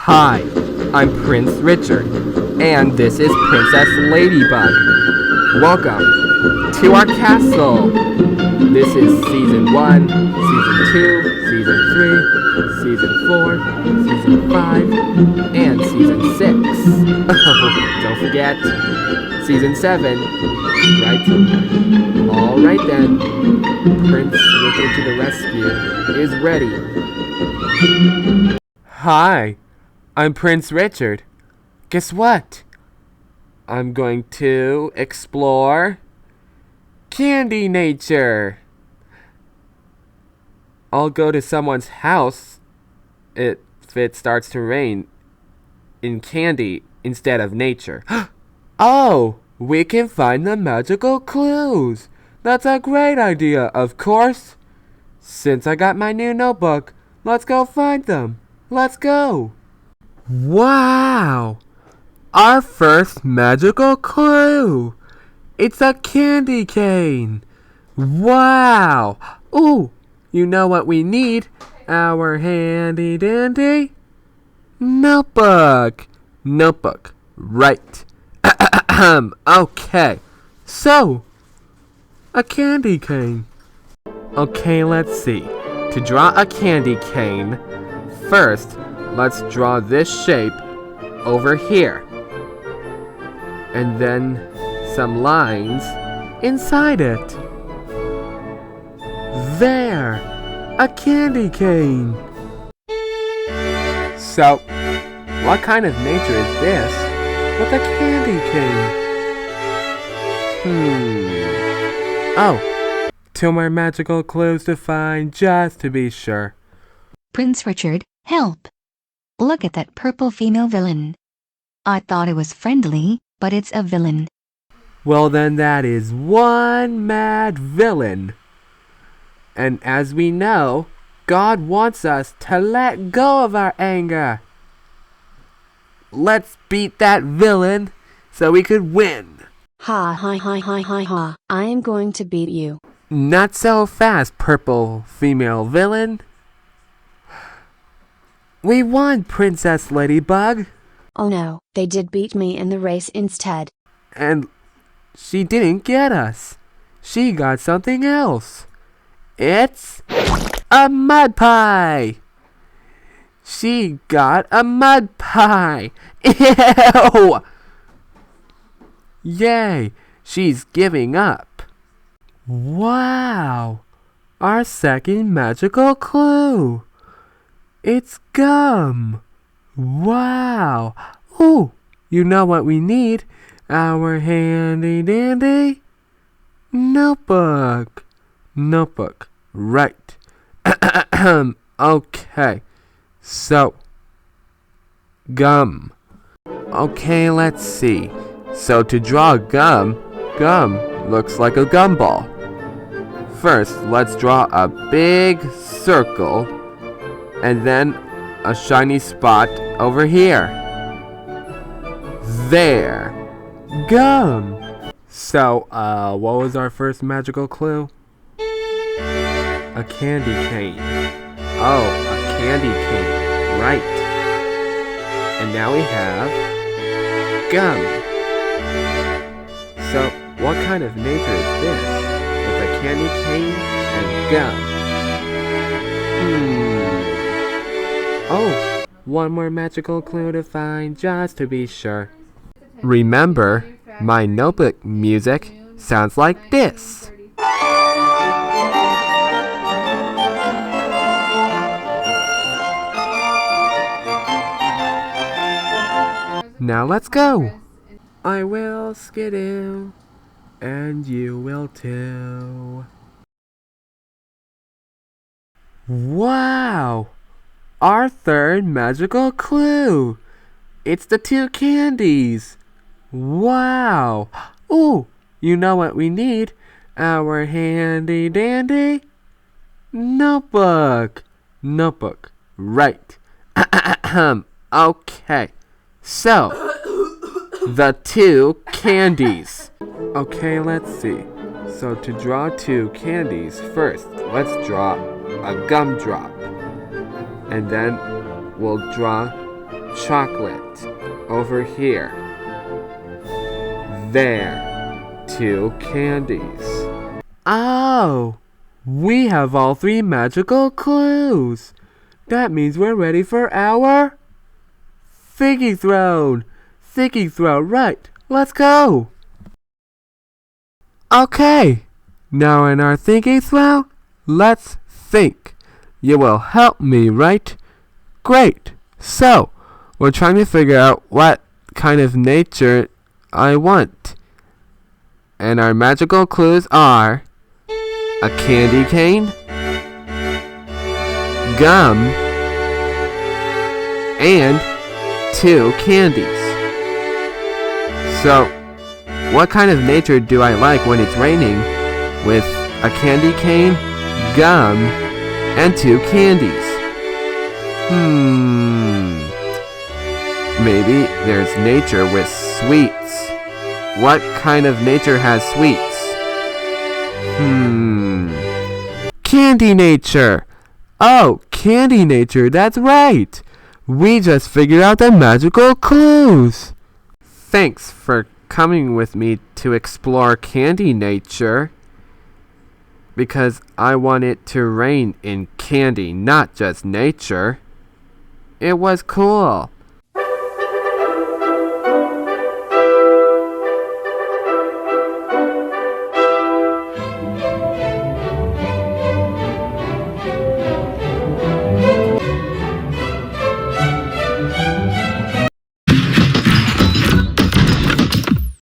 Hi, I'm Prince Richard, and this is Princess Ladybug. Welcome to our castle. This is Season 1, Season 2, Season 3, Season 4, Season 5, and Season 6. Oh, don't forget, Season 7, right? Alright then, Prince Richard to the rescue is ready. Hi, I'm Prince Richard. Guess what? I'm going to explore candy nature. I'll go to someone's house if it starts to rain in candy instead of nature. Oh, we can find the magical clues. That's a great idea, of course. Since I got my new notebook, let's go find them. Let's go. Wow! Our first magical clue. It's a candy cane. Wow! Ooh, you know what we need? Our handy dandy notebook. Notebook, right. Okay, so, a candy cane. Okay, let's see. To draw a candy cane, first, let's draw this shape over here. And then some lines inside it. There! A candy cane! So, what kind of nature is this with a candy cane? Oh, two more magical clues to find just to be sure. Prince Richard, help! Look at that purple female villain. I thought it was friendly, but it's a villain. Well then that is one mad villain. And as we know, God wants us to let go of our anger. Let's beat that villain so we could win. Ha ha ha ha ha ha. I am going to beat you. Not so fast, purple female villain. We won, Princess Ladybug. Oh no, they did beat me in the race instead. And she didn't get us. She got something else. It's a mud pie. She got a mud pie. Ew! Yay, she's giving up. Wow, our second magical clue. It's gum. Wow. Ooh, you know what we need? Our handy dandy notebook. Notebook, right. Okay, so, gum. Okay, let's see. So to draw gum looks like a gumball. First, let's draw a big circle and then a shiny spot over here. There. Gum. So, what was our first magical clue? A candy cane. Oh, a candy cane. Right. And now we have gum. So, what kind of nature is this with a candy cane and gum? Oh, one more magical clue to find just to be sure. Remember, my notebook music sounds like this. Now let's go. I will skidoo, and you will too. Wow! Our third magical clue! It's the two candies! Wow! Ooh, you know what we need? Our handy dandy notebook! Notebook, right. Okay, so, the two candies. Okay, let's see. So to draw two candies, first, let's draw a gumdrop. And then we'll draw chocolate over here. There, 2 candies. Oh, we have all 3 magical clues. That means we're ready for our thinking throne. Thinking throne, right. Let's go. Okay, now in our thinking throne, let's think. You will help me, right? Great. So, we're trying to figure out what kind of nature I want. And our magical clues are a candy cane, gum, and 2 candies. So, what kind of nature do I like when it's raining with a candy cane, gum, and 2 candies? Maybe there's nature with sweets. What kind of nature has sweets? Candy nature! Oh, candy nature, that's right! We just figured out the magical clues! Thanks for coming with me to explore candy nature. Because I want it to rain in candy, not just nature. It was cool.